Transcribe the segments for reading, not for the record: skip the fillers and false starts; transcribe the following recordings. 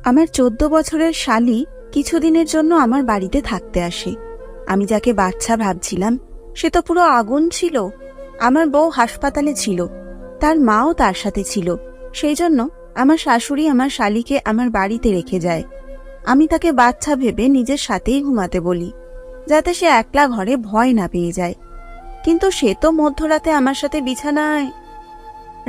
আমার 14 বছরের শালি কিছুদিনের জন্য আমার বাড়িতে থাকতে আসে। আমি যাকে বাচ্চা ভাবছিলাম সে তো পুরো আগুন ছিল। আমার বউ হাসপাতালে ছিল, তার মাও তার সাথে ছিল। সেই জন্য আমার শাশুড়ি আমার শালিকে আমার বাড়িতে রেখে যায়। আমি তাকে বাচ্চা ভেবে নিজের সাথেই ঘুমাতে বলি, যাতে সে একলা ঘরে ভয় না পেয়ে যায়। কিন্তু সে তো মধ্যরাতে আমার সাথে বিছানায়।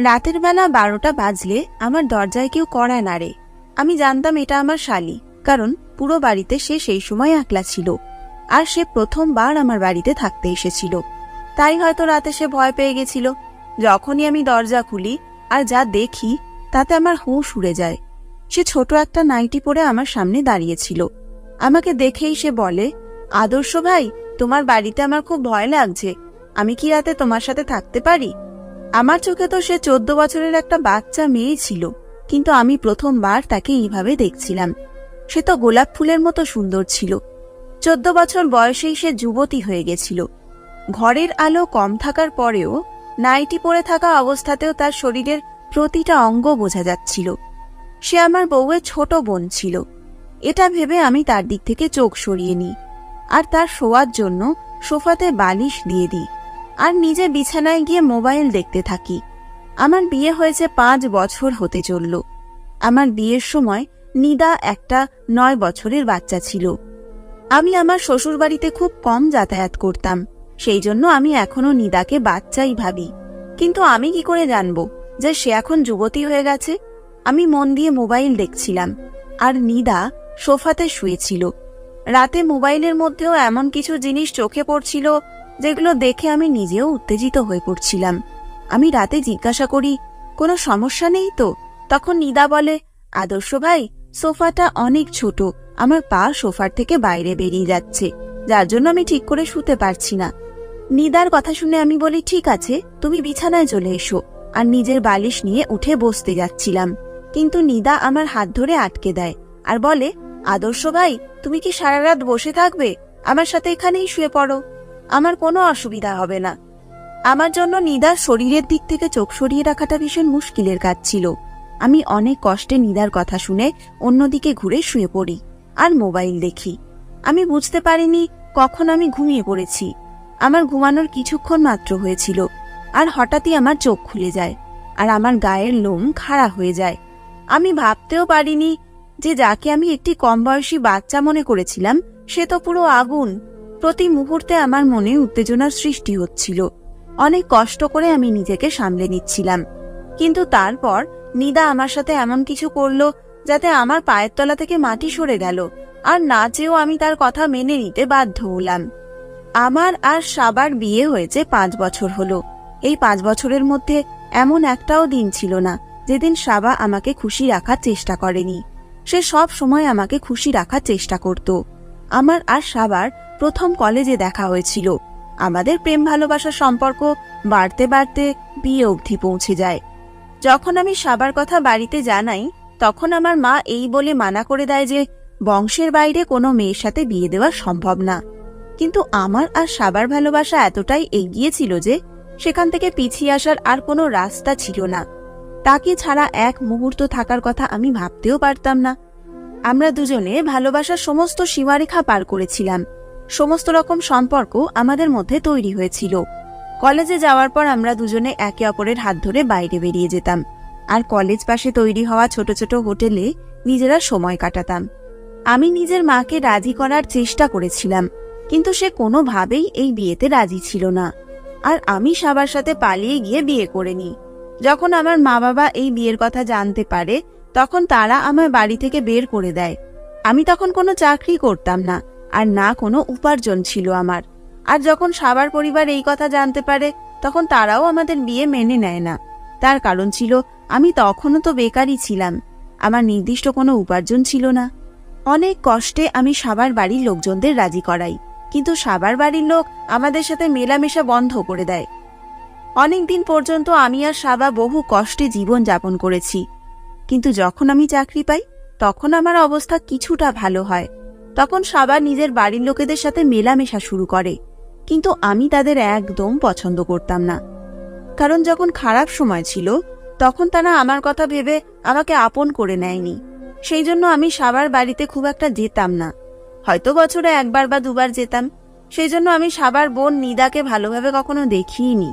রাতের বেলা 12টা বাজলে আমার দরজায় কেউ কড়া নাড়ে। আমি জানতাম এটা আমার শালি, কারণ পুরো বাড়িতে সে সেই সময় একলা ছিল, আর সে প্রথমবার আমার বাড়িতে থাকতে এসেছিল। তাই হয়তো রাতে সে ভয় পেয়ে গেছিল। যখনই আমি দরজা খুলি আর যা দেখি তাতে আমার হুঁশ উড়ে যায়। সে ছোট একটা নাইটি পরে আমার সামনে দাঁড়িয়েছিল। আমাকে দেখেই সে বলে, আদর্শ ভাই, তোমার বাড়িতে আমার খুব ভয় লাগছে, আমি কি রাতে তোমার সাথে থাকতে পারি? আমার চোখে তো সে 14 বছরের একটা বাচ্চা মেয়ে ছিল, কিন্তু আমি প্রথমবার তাকে এইভাবে দেখছিলাম। সে তো গোলাপ ফুলের মতো সুন্দর ছিল। 14 বছর বয়সেই সে যুবতী হয়ে গেছিল। ঘরের আলো কম থাকার পরেও নাইটি পরে থাকা অবস্থাতেও তার শরীরের প্রতিটা অঙ্গ বোঝা যাচ্ছিল। সে আমার বউয়ের ছোট বোন ছিল। এটা ভেবে আমি তার দিক থেকে চোখ সরিয়ে নিই, আর তার শোয়ার জন্য সোফাতে বালিশ দিয়ে দিই, আর নিজে বিছানায় গিয়ে মোবাইল দেখতে থাকি। আমার বিয়ে হয়েছে 5 বছর হতে চলল। আমার বিয়ের সময় নিদা একটা 9 বছরের বাচ্চা ছিল। আমি আমার শ্বশুর বাড়িতে খুব কম যাতায়াত করতাম, সেই জন্য আমি এখনো নিদাকে বাচ্চাই ভাবি। কিন্তু আমি কি করে জানবো যে সে এখন যুবতী হয়ে গেছে? আমি মন দিয়ে মোবাইল দেখছিলাম, আর নিদা সোফাতে শুয়েছিল। রাতে মোবাইলের মধ্যেও এমন কিছু জিনিস চোখে পড়ছিল যেগুলো দেখে আমি নিজেও উত্তেজিত হয়ে পড়ছিলাম। আমি রাতে জিজ্ঞাসা করি, কোনো সমস্যা নেই তো? তখন নিদা বলে, আদর্শ ভাই, সোফাটা অনেক ছোট, আমার পা সোফার থেকে বাইরে বেরিয়ে যাচ্ছে, যার জন্য আমি ঠিক করে শুতে পারছি না। নিদার কথা শুনে আমি বলি, ঠিক আছে, তুমি বিছানায় চলে এসো। আর নিজের বালিশ নিয়ে উঠে বসতে যাচ্ছিলাম, কিন্তু নিদা আমার হাত ধরে আটকে দেয় আর বলে, আদর্শ ভাই, তুমি কি সারা রাত বসে থাকবে? আমার সাথে এখানেই শুয়ে পড়ো, আমার কোনো অসুবিধা হবে না। আমার জন্য নিদার শরীরের দিক থেকে চোখ সরিয়ে রাখাটা ভীষণ মুশকিলের কাজ ছিল। আমি অনেক কষ্টে নিদার কথা শুনে অন্যদিকে ঘুরে শুয়ে পড়ি আর মোবাইল দেখি। আমি বুঝতে পারিনি কখন আমি ঘুমিয়ে পড়েছি। আমার ঘুমানোর কিছুক্ষণ মাত্র হয়েছিল, আর হঠাৎই আমার চোখ খুলে যায়, আর আমার গায়ের লোম খাড়া হয়ে যায়। আমি ভাবতেও পারিনি যে যাকে আমি একটি কম বয়সী বাচ্চা মনে করেছিলাম সে তো পুরো আগুন। প্রতি মুহূর্তে আমার মনে উত্তেজনার সৃষ্টি হচ্ছিল। অনেক কষ্ট করে আমি নিজেকে সামলে নিচ্ছিলাম, কিন্তু তারপর নিদা আমার সাথে এমন কিছু করলো যাতে আমার পায়ের তলা থেকে মাটি সরে গেল, আর না চেয়েও আমি তার কথা মেনে নিতে বাধ্য হলাম। আমার আর সাবার বিয়ে হয়েছে 5 বছর হলো। এই 5 বছরের মধ্যে এমন একটাও দিন ছিল না যেদিন সাবা আমাকে খুশি রাখার চেষ্টা করেনি। সে সব সময় আমাকে খুশি রাখার চেষ্টা করত। আমার আর সাবার প্রথম কলেজে দেখা হয়েছিল। আমাদের প্রেম ভালোবাসার সম্পর্ক বাড়তে বাড়তে বিয়ে অবধি পৌঁছে যায়। যখন আমি সাবার কথা বাড়িতে জানাই, তখন আমার মা এই বলে মানা করে দেয় যে বংশের বাইরে কোনো মেয়ের সাথে বিয়ে দেওয়া সম্ভব না। কিন্তু আমার আর সাবার ভালোবাসা এতটাই এগিয়ে ছিল যে সেখান থেকে পিছিয়ে আসার আর কোনো রাস্তা ছিল না। তাকে ছাড়া এক মুহূর্ত থাকার কথা আমি ভাবতেও পারতাম না। আমরা দুজনে ভালোবাসার সমস্ত সীমারেখা পার করেছিলাম। সমস্ত রকম সম্পর্ক আমাদের মধ্যে তৈরি হয়েছিল। কলেজে যাওয়ার পর আমরা দুজনে একে অপরের হাত ধরে বাইরে বেরিয়ে যেতাম, আর কলেজ পাশে তৈরি হওয়া ছোট ছোট হোটেলে নিজেরা সময় কাটাতাম। আমি নিজের মাকে রাজি করার চেষ্টা করেছিলাম, কিন্তু সে কোনোভাবেই এই বিয়েতে রাজি ছিল না। আর আমি সাবার সাথে পালিয়ে গিয়ে বিয়ে করে নিই। যখন আমার মা বাবা এই বিয়ের কথা জানতে পারে, তখন তারা আমায় বাড়ি থেকে বের করে দেয়। আমি তখন কোনো চাকরি করতাম না, আর না কোনো উপার্জন ছিল আমার। আর যখন সাবার পরিবার এই কথা জানতে পারে, তখন তারাও আমাদের বিয়ে মেনে নেয় না। তার কারণ ছিল আমি তখনও তো বেকারই ছিলাম, আমার নির্দিষ্ট কোনো উপার্জন ছিল না। অনেক কষ্টে আমি সাবার বাড়ির লোকজনদের রাজি করাই, কিন্তু সাবার বাড়ির লোক আমাদের সাথে মেলামেশা বন্ধ করে দেয়। অনেকদিন পর্যন্ত আমি আর সাবা বহু কষ্টে জীবন যাপন করেছি, কিন্তু যখন আমি চাকরি পাই তখন আমার অবস্থা কিছুটা ভালো হয়। তখন সাবা নিজের বাড়ির লোকেদের সাথে মেলামেশা শুরু করে, কিন্তু আমি তাদের একদম পছন্দ করতাম না। কারণ যখন খারাপ সময় ছিল তখন তারা আমার কথা ভেবে আমাকে আপন করে নেয়নি। সেই জন্য আমি সাবার বাড়িতে খুব একটা যেতাম না, হয়তো বছরে একবার বা দুবার যেতাম। সেই জন্য আমি সাবার বোন নিদাকে ভালোভাবে কখনো দেখিনি,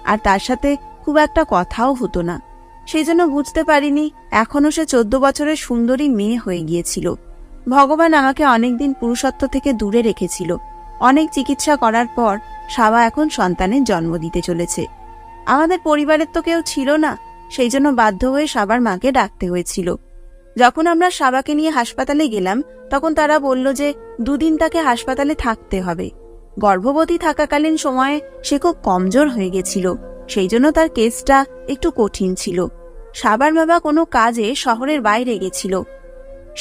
আর তার সাথে খুব একটা কথাও হতো না। সেই জন্য বুঝতে পারিনি এখনো সে 14 বছরের সুন্দরী মেয়ে হয়ে গিয়েছিল। ভগবান আমাকে অনেকদিন পুরুষত্ব থেকে দূরে রেখেছিল। অনেক চিকিৎসা করার পর সাবা এখন সন্তানের জন্ম দিতে চলেছে। আমাদের পরিবারের তো কেউ ছিল না, সেই জন্য বাধ্য হয়ে সাবার মাকে ডাকতে হয়েছিল। যখন আমরা সাবাকে নিয়ে হাসপাতালে গেলাম, তখন তারা বলল যে 2 দিন তাকে হাসপাতালে থাকতে হবে। গর্ভবতী থাকাকালীন সময়ে সে খুব কমজোর হয়ে গেছিল, সেই জন্য তার কেসটা একটু কঠিন ছিল। সাবার বাবা কোনো কাজে শহরের বাইরে গেছিল,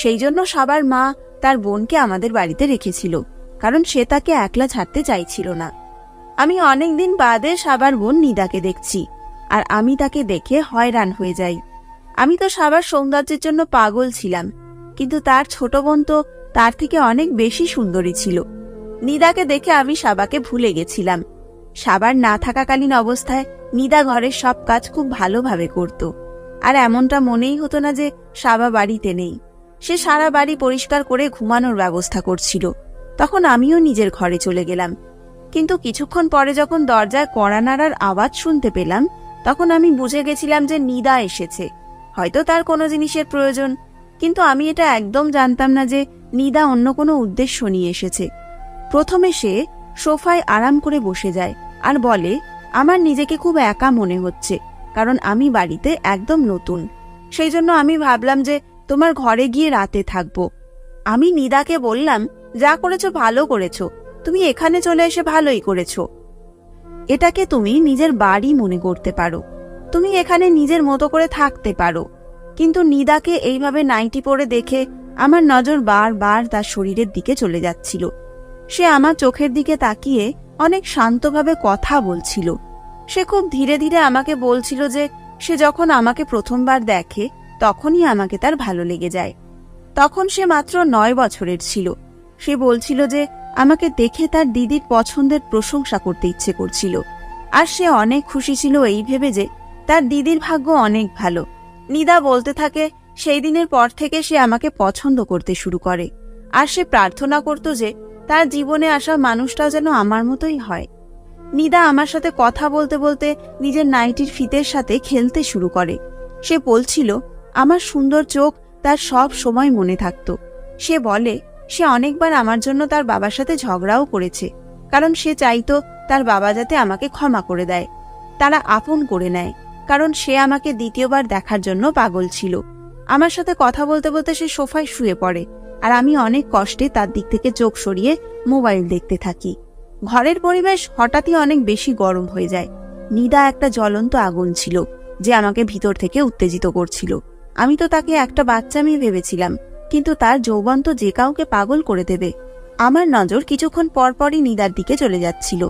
সেই জন্য সাবার মা তার বোনকে আমাদের বাড়িতে রেখেছিল, কারণ সে তাকে একলা ছাড়তে চাইছিল না। আমি অনেকদিন বাদে সাবার বোন নিদাকে দেখছি, আর আমি তাকে দেখে হয়রান হয়ে যাই। আমি তো সাবার সৌন্দর্যের জন্য পাগল ছিলাম, কিন্তু তার ছোট বোন তো তার থেকে অনেক বেশি সুন্দরী ছিল। নিদাকে দেখে আমি সাবাকে ভুলে গেছিলাম। সাবার না থাকাকালীন অবস্থায় নিদা ঘরের সব কাজ খুব ভালোভাবে করত, আর এমনটা মনেই হতো না যে সাবা বাড়িতে নেই। সে সারা বাড়ি পরিষ্কার করে ঘুমানোর ব্যবস্থা করছিল। তখন আমিও নিজের ঘরে চলে গেলাম, কিন্তু কিছুক্ষণ পরে যখন দরজায় কড়া নাড়ার আওয়াজ শুনতে পেলাম, তখন আমি বুঝে গেছিলাম যে নিদা এসেছে, হয়তো তার কোনো জিনিসের প্রয়োজন। কিন্তু আমি এটা একদম জানতাম না যে নিদা অন্য কোনো উদ্দেশ্য নিয়ে এসেছে। প্রথমে সে সোফায় আরাম করে বসে যায় আর বলে, আমার নিজেকে খুব একা মনে হচ্ছে, কারণ আমি বাড়িতে একদম নতুন। সেই জন্য আমি ভাবলাম যে তোমার ঘরে গিয়ে রাতে থাকবো। আমি নিদাকে বললাম, যা করেছো ভালো করেছো, তুমি এখানে চলে এসে ভালোই করেছো। এটাকে তুমি নিজের বাড়ি মনে করতে পারো, তুমি এখানে নিজের মতো করে থাকতে পারো। কিন্তু নিদাকে এইভাবে নাইটি পরে দেখে আমার নজর বারবার তার শরীরের দিকে চলে যাচ্ছিল। সে আমার চোখের দিকে তাকিয়ে অনেক শান্তভাবে কথা বলছিল। সে খুব ধীরে ধীরে আমাকে বলছিল যে সে যখন আমাকে প্রথমবার দেখে তখনই আমাকে তার ভালো লেগে যায়। তখন সে মাত্র 9 বছরের ছিল। সে বলছিল যে আমাকে দেখে তার দিদির পছন্দের প্রশংসা করতে ইচ্ছে করছিল, আর সে অনেক খুশি ছিল এই ভেবে যে তার দিদির ভাগ্য অনেক ভালো। নিদা বলতে থাকে সেই দিনের পর থেকে সে আমাকে পছন্দ করতে শুরু করে, আর সে প্রার্থনা করত যে তার জীবনে আসা মানুষটা যেন আমার মতোই হয়। নিদা আমার সাথে কথা বলতে বলতে নিজের নাইটির ফিতের সাথে খেলতে শুরু করে। সে বলছিল আমার সুন্দর চোখ তার সব সময় মনে থাকত। সে বলে সে অনেকবার আমার জন্য তার বাবার সাথে ঝগড়াও করেছে, কারণ সে চাইতো তার বাবা যাতে আমাকে ক্ষমা করে দেয়, তারা আপন করে নেয়, কারণ সে আমাকে দ্বিতীয়বার দেখার জন্য পাগল ছিল। আমার সাথে কথা বলতে বলতে সে সোফায় শুয়ে পড়ে, আর আমি অনেক কষ্টে তার দিক থেকে চোখ সরিয়ে মোবাইল দেখতে থাকি। ঘরের পরিবেশ হঠাৎই অনেক বেশি গরম হয়ে যায়। নিদা একটা জ্বলন্ত আগুন ছিল যে আমাকে ভিতর থেকে উত্তেজিত করছিল। আমি তো তাকে একটা বাচ্চা মেয়ে ভেবেছিলাম, কিন্তু তার যৌবন তো যে কাউকে পাগল করে দেবে। আমার নজর কিছুক্ষণ পরপরই নিদার দিকে চলে যাচ্ছিল।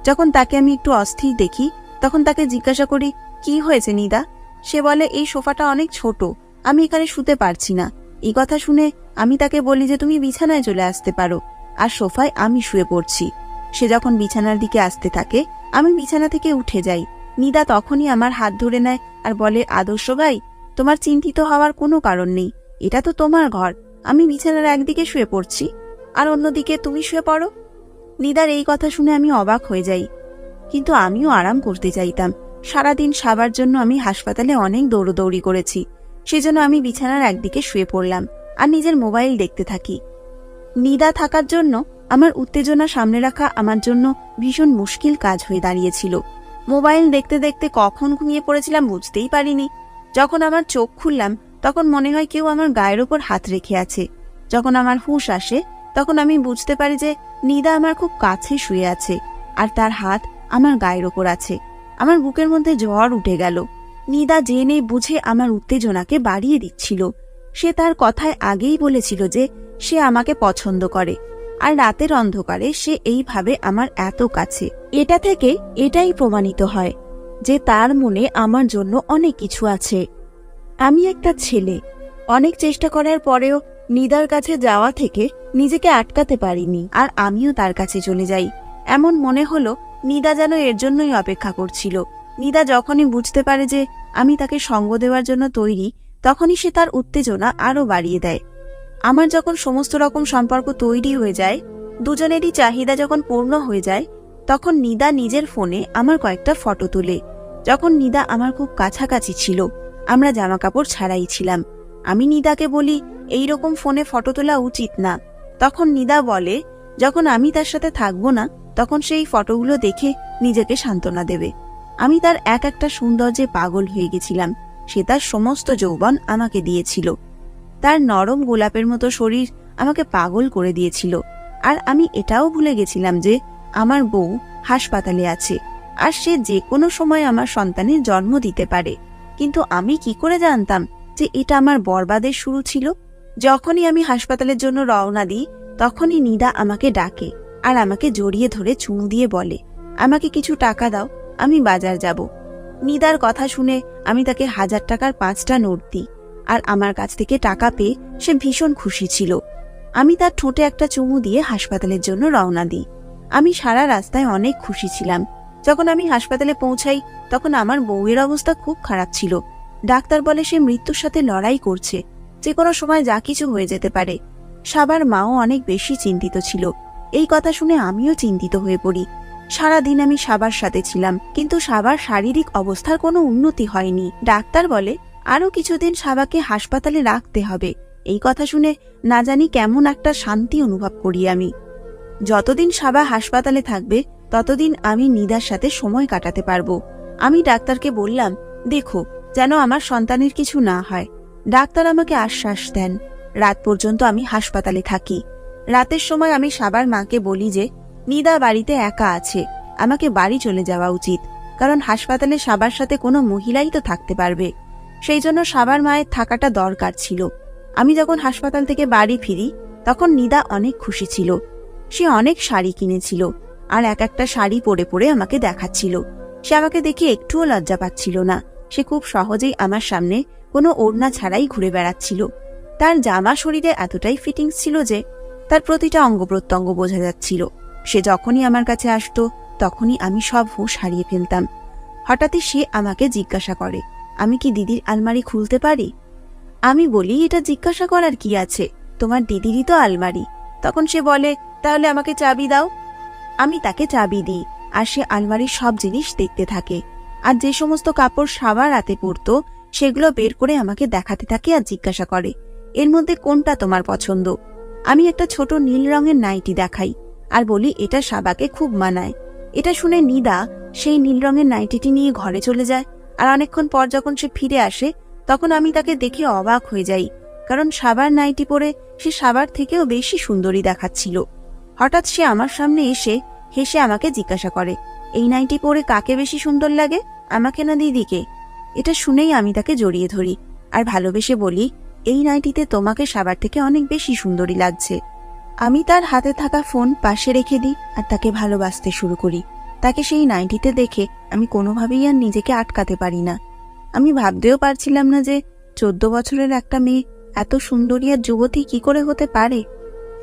যখন তাকে আমি একটু অস্থির দেখি, তখন তাকে জিজ্ঞাসা করি, কি হয়েছে নিদা? সে বলে, এই সোফাটা অনেক ছোট, আমি এখানে শুতে পারছি না। এই কথা শুনে আমি তাকে বলি যে তুমি বিছানায় চলে আসতে পারো, আর সোফায় আমি শুয়ে পড়ছি। সে যখন বিছানার দিকে আসতে থাকে, আমি বিছানা থেকে উঠে যাই। নিদা তখনই আমার হাত ধরে নেয় আর বলে, আদর্শ ভাই, তোমার চিন্তিত হওয়ার কোনো কারণ নেই, এটা তো তোমার ঘর। আমি বিছানার একদিকে শুয়ে পড়ছি, আর অন্যদিকে তুমি শুয়ে পড়ো। নিদার এই কথা শুনে আমি অবাক হয়ে যাই, কিন্তু আমিও আরাম করতে চাইতাম। সারাদিন সাবার জন্য আমি হাসপাতালে অনেক দৌড়দৌড়ি করেছি, সেজন্য আমি বিছানার একদিকে শুয়ে পড়লাম আর নিজের মোবাইল দেখতে থাকি। নিদা থাকার জন্য আমার উত্তেজনা সামনে রাখা আমার জন্য ভীষণ মুশকিল কাজ হয়ে দাঁড়িয়েছিল। মোবাইল দেখতে দেখতে কখন ঘুমিয়ে পড়েছিলাম বুঝতেই পারিনি। যখন আমার চোখ খুললাম, তখন মনে হয় কেউ আমার গায়ের ওপর হাত রেখে আছে। যখন আমার হুঁশ আসে, তখন আমি বুঝতে পারি যে নিদা আমার খুব কাছে শুয়ে আছে, আর তার হাত আমার গায়ের ওপর আছে। আমার বুকের মধ্যে জ্বর উঠে গেল। নিদা জেনে বুঝে আমার উত্তেজনাকে বাড়িয়ে দিচ্ছিল। সে তার কথায় আগেই বলেছিল যে সে আমাকে পছন্দ করে, আর রাতের অন্ধকারে সে এইভাবে আমার এত কাছে। এটা থেকে এটাই প্রমাণিত হয় যে তার মনে আমার জন্য অনেক কিছু আছে। আমি একটা ছেলে, অনেক চেষ্টা করার পরেও নিদার কাছে যাওয়া থেকে নিজেকে আটকাতে পারিনি, আর আমিও তার কাছে চলে যাই। এমন মনে হলো নিদা যেন এর জন্যই অপেক্ষা করছিল। নিদা যখনই বুঝতে পারে যে আমি তাকে সঙ্গ দেওয়ার জন্য তৈরি, তখনই সে তার উত্তেজনা আরো বাড়িয়ে দেয়। আমার যখন সমস্ত রকম সম্পর্ক তৈরি হয়ে যায়, দুজনেরই চাহিদা যখন পূর্ণ হয়ে যায়, তখন নিদা নিজের ফোনে আমার কয়েকটা ফটো তোলে। যখন নিদা আমার খুব কাছাকাছি ছিল, আমরা জামাকাপড় ছাড়াই ছিলাম। আমি নিদাকে বলি এইরকম ফোনে ফটো তোলা উচিত না। তখন নিদা বলে যখন আমি তার সাথে থাকবো না তখন সেই ফটোগুলো দেখে নিজেকে সান্ত্বনা দেবে। আমি তার এক একটা সৌন্দর্যে পাগল হয়ে গেছিলাম। সে তার সমস্ত যৌবন আমাকে দিয়েছিল। তার নরম গোলাপের মতো শরীর আমাকে পাগল করে দিয়েছিল। আর আমি এটাও ভুলে গেছিলাম যে আমার বউ হাসপাতালে আছে, আর সে যে কোনো সময় আমার সন্তানের জন্ম দিতে পারে। কিন্তু আমি কি করে জানতাম যে এটা আমার বরবাদের শুরু ছিল? যখনই আমি হাসপাতালের জন্য রওনা দিই, তখনই নিদা আমাকে ডাকে আর আমাকে জড়িয়ে ধরে চুমু দিয়ে বলে, আমাকে কিছু টাকা দাও, আমি বাজার যাব। নিদার কথা শুনে আমি তাকে 1000 টাকার 5টা নোট দিই, আর আমার কাছ থেকে টাকা পেয়ে সে ভীষণ খুশি ছিল। আমি তার ঠোঁটে একটা চুমু দিয়ে হাসপাতালের জন্য রওনা দিই। আমি সারা রাস্তায় অনেক খুশি ছিলাম। যখন আমি হাসপাতালে পৌঁছাই, তখন আমার বউয়ের অবস্থা খুব খারাপ ছিল। ডাক্তার বলে সে মৃত্যুর সাথে লড়াই করছে, যে কোনো সময় যা কিছু হয়ে যেতে পারে। সাবার মাও অনেক বেশি চিন্তিত ছিল। এই কথা শুনে আমিও চিন্তিত হয়ে পড়ি। সারাদিন আমি সাবার সাথে ছিলাম, কিন্তু সাবার শারীরিক অবস্থার কোনো উন্নতি হয়নি। ডাক্তার বলে আরো কিছুদিন সাবাকে হাসপাতালে রাখতে হবে। এই কথা শুনে না জানি কেমন একটা শান্তি অনুভব করি আমি। যতদিন সাবা হাসপাতালে থাকবে ততদিন আমি নিদার সাথে সময় কাটাতে পারবো। আমি ডাক্তারকে বললাম, দেখো যেন আমার সন্তানের কিছু না হয়। ডাক্তার আমাকে আশ্বাস দেন। রাত পর্যন্ত আমি হাসপাতালে থাকি। রাতের সময় আমি সাবার মাকে বলি যে নিদা বাড়িতে একা আছে, আমাকে বাড়ি চলে যাওয়া উচিত, কারণ হাসপাতালে সাবার সাথে কোনো মহিলাই তো থাকতে পারবে। সেই জন্য সাবার মায়ের থাকাটা দরকার ছিল। আমি যখন হাসপাতাল থেকে বাড়ি ফিরি, তখন নিদা অনেক খুশি ছিল। সে অনেক শাড়ি কিনেছিল, আর এক একটা শাড়ি পরে পরে আমাকে দেখাচ্ছিল। সে আমাকে দেখে একটুও লজ্জা পাচ্ছিল না। সে খুব সহজেই আমার সামনে কোনো ওড়না ছাড়াই ঘুরে বেড়াচ্ছিল। তার জামা শরীরে এতটাই ফিটিংস ছিল যে তার প্রতিটা অঙ্গ প্রত্যঙ্গ বোঝা যাচ্ছিল। সে যখনই আমার কাছে আসতো, তখনই আমি সব হুঁশ হারিয়ে ফেলতাম। হঠাৎই সে আমাকে জিজ্ঞাসা করে, আমি কি দিদির আলমারি খুলতে পারি? আমি বলি, এটা জিজ্ঞাসা করার কি আছে, তোমার দিদিরই তো আলমারি। তখন সে বলে, তাহলে আমাকে চাবি দাও। আমি তাকে চাবি দিই, আর সে আলমারির সব জিনিস দেখতে থাকে। আর যে সমস্ত কাপড় সাবা রাতে পরতো সেগুলো বের করে আমাকে দেখাতে থাকে আর জিজ্ঞাসা করে, এর মধ্যে কোনটা তোমার পছন্দ? আমি একটা ছোট নীল রঙের নাইটি দেখাই আর বলি, এটা সাবাকে খুব মানায়। এটা শুনে নিদা সেই নীল রঙের নাইটিটি নিয়ে ঘরে চলে যায়। আর অনেকক্ষণ পর যখন সে ফিরে আসে, তখন আমি তাকে দেখে অবাক হয়ে যাই, কারণ সাবার নাইটি পরে সে সাবার থেকেও বেশি সুন্দরী দেখাচ্ছিল। হঠাৎ সে আমার সামনে এসে হেসে আমাকে জিজ্ঞাসা করে, এই নাইটি পরে কাকে বেশি সুন্দর লাগে, আমাকে না দিদিকে? এটা শুনেই আমি তাকে জড়িয়ে ধরি আর ভালোবেসে বলি, এই নাইটিতে তোমাকে সাবার থেকে অনেক বেশি সুন্দরী লাগছে। আমি তার হাতে থাকা ফোন পাশে রেখে দিই আর তাকে ভালোবাসতে শুরু করি। তাকে সেই নাইটিতে দেখে আমি কোনোভাবেই আর নিজেকে আটকাতে পারি না। আমি ভাবতেও পারছিলাম না যে 14 বছরের একটা মেয়ে এত সুন্দরী আর যুবতী কি করে হতে পারে।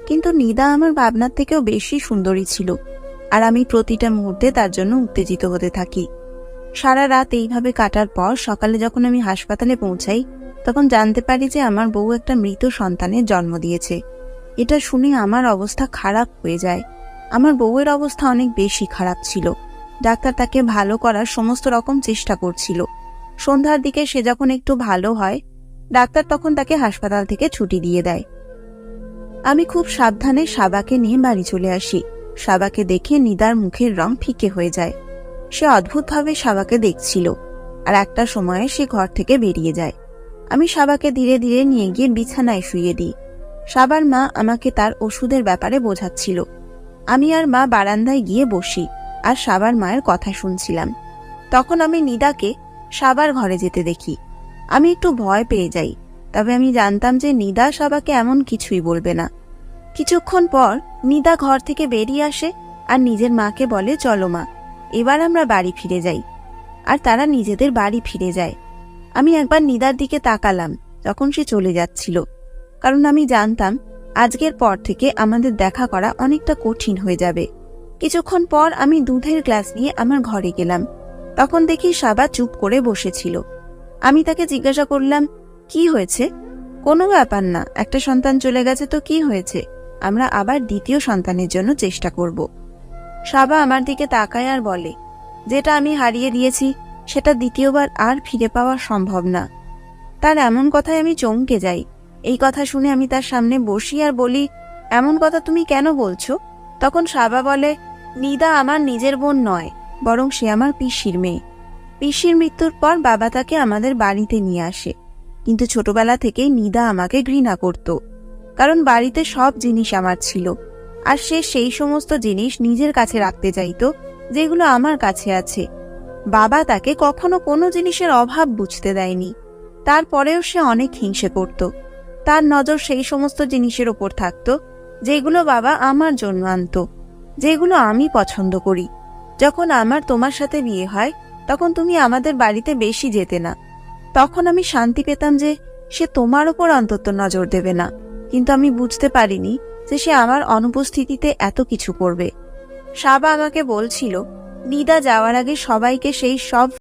কিন্তু নিদা আমার ভাবনার থেকেও বেশি সুন্দরী ছিল, আর আমি প্রতিটা মুহূর্তে তার জন্য উত্তেজিত হতে থাকি। সারা রাত এইভাবে কাটার পর সকালে যখন আমি হাসপাতালে পৌঁছাই, তখন জানতে পারি যে আমার বউ একটা মৃত সন্তানের জন্ম দিয়েছে। এটা শুনে আমার অবস্থা খারাপ হয়ে যায়। আমার বউয়ের অবস্থা অনেক বেশি খারাপ ছিল। ডাক্তার তাকে ভালো করার সমস্ত রকম চেষ্টা করছিল। সন্ধ্যার দিকে সে যখন একটু ভালো হয়, ডাক্তার তখন তাকে হাসপাতাল থেকে ছুটি দিয়ে দেয়। আমি খুব সাবধানে সাবাকে নিয়ে বাড়ি চলে আসি। সাবাকে দেখে নিদার মুখের রং ফিকে হয়ে যায়। সে অদ্ভুতভাবে সাবাকে দেখছিল, আর একটা সময়ে সে ঘর থেকে বেরিয়ে যায়। আমি সাবাকে ধীরে ধীরে নিয়ে গিয়ে বিছানায় শুইয়ে দিই। সাবার মা আমাকে তার ওষুধের ব্যাপারে বোঝাচ্ছিল। আমি আর মা বারান্দায় গিয়ে বসি আর সাবার মায়ের কথা শুনছিলাম। তখন আমি নিদাকে সাবার ঘরে যেতে দেখি। আমি একটু ভয় পেয়ে যাই, তবে আমি জানতাম যে নিদা সাবাকে এমন কিছুই বলবে না। কিছুক্ষণ পর নিদা ঘর থেকে বেরিয়ে আসে আর নিজের মাকে বলে, চলো মা, এবার আমরা বাড়ি ফিরে যাই। আর তারা নিজেদের বাড়ি ফিরে যায়। আমি একবার নিদার দিকে তাকালাম যখন সে চলে যাচ্ছিল, কারণ আমি জানতাম আজকের পর থেকে আমাদের দেখা করা অনেকটা কঠিন হয়ে যাবে। কিছুক্ষণ পর আমি দুধের গ্লাস নিয়ে আমার ঘরে গেলাম। তখন দেখি সাবা চুপ করে বসেছিল। আমি তাকে জিজ্ঞাসা করলাম, কি হয়েছে? কোনো ব্যাপার না, একটা সন্তান চলে গেছে তো কি হয়েছে, আমরা আবার দ্বিতীয় সন্তানের জন্য চেষ্টা করব। সাবা আমার দিকে তাকায় আর বলে, যেটা আমি হারিয়ে দিয়েছি সেটা দ্বিতীয়বার আর ফিরে পাওয়া সম্ভব না। তার এমন কথায় আমি চমকে যাই। এই কথা শুনে আমি তার সামনে বসি আর বলি, এমন কথা তুমি কেন বলছো? তখন সাবা বলে, নিদা আমার নিজের বোন নয়, বরং সে আমার পিসির মেয়ে। পিসির মৃত্যুর পর বাবা তাকে আমাদের বাড়িতে নিয়ে আসে, কিন্তু ছোটবেলা থেকেই নিদা আমাকে ঘৃণা করত, কারণ বাড়িতে সব জিনিস আমার ছিল, আর সে সেই সমস্ত জিনিস নিজের কাছে রাখতে চাইতো যেগুলো আমার কাছে আছে। বাবা তাকে কখনো কোনো জিনিসের অভাব বুঝতে দেয়নি। তারপরেও সে অনেক হিংসে করত। তার নজর সেই সমস্ত জিনিসের ওপর থাকতো যেগুলো বাবা আমার জন্য আনতো, যেগুলো আমি পছন্দ করি। যখন আমার তোমার সাথে বিয়ে হয় তখন তুমি আমাদের বাড়িতে বেশি যেতে না। তখন আমি শান্তি পেতাম যে সে তোমার ওপর অন্তত নজর দেবে না, কিন্তু আমি বুঝতে পারিনি যে সে আমার অনুপস্থিতিতে এত কিছু করবে। সাবা আমাকে বলছিল, নিদা যাওয়ার আগে সবাইকে সেই সব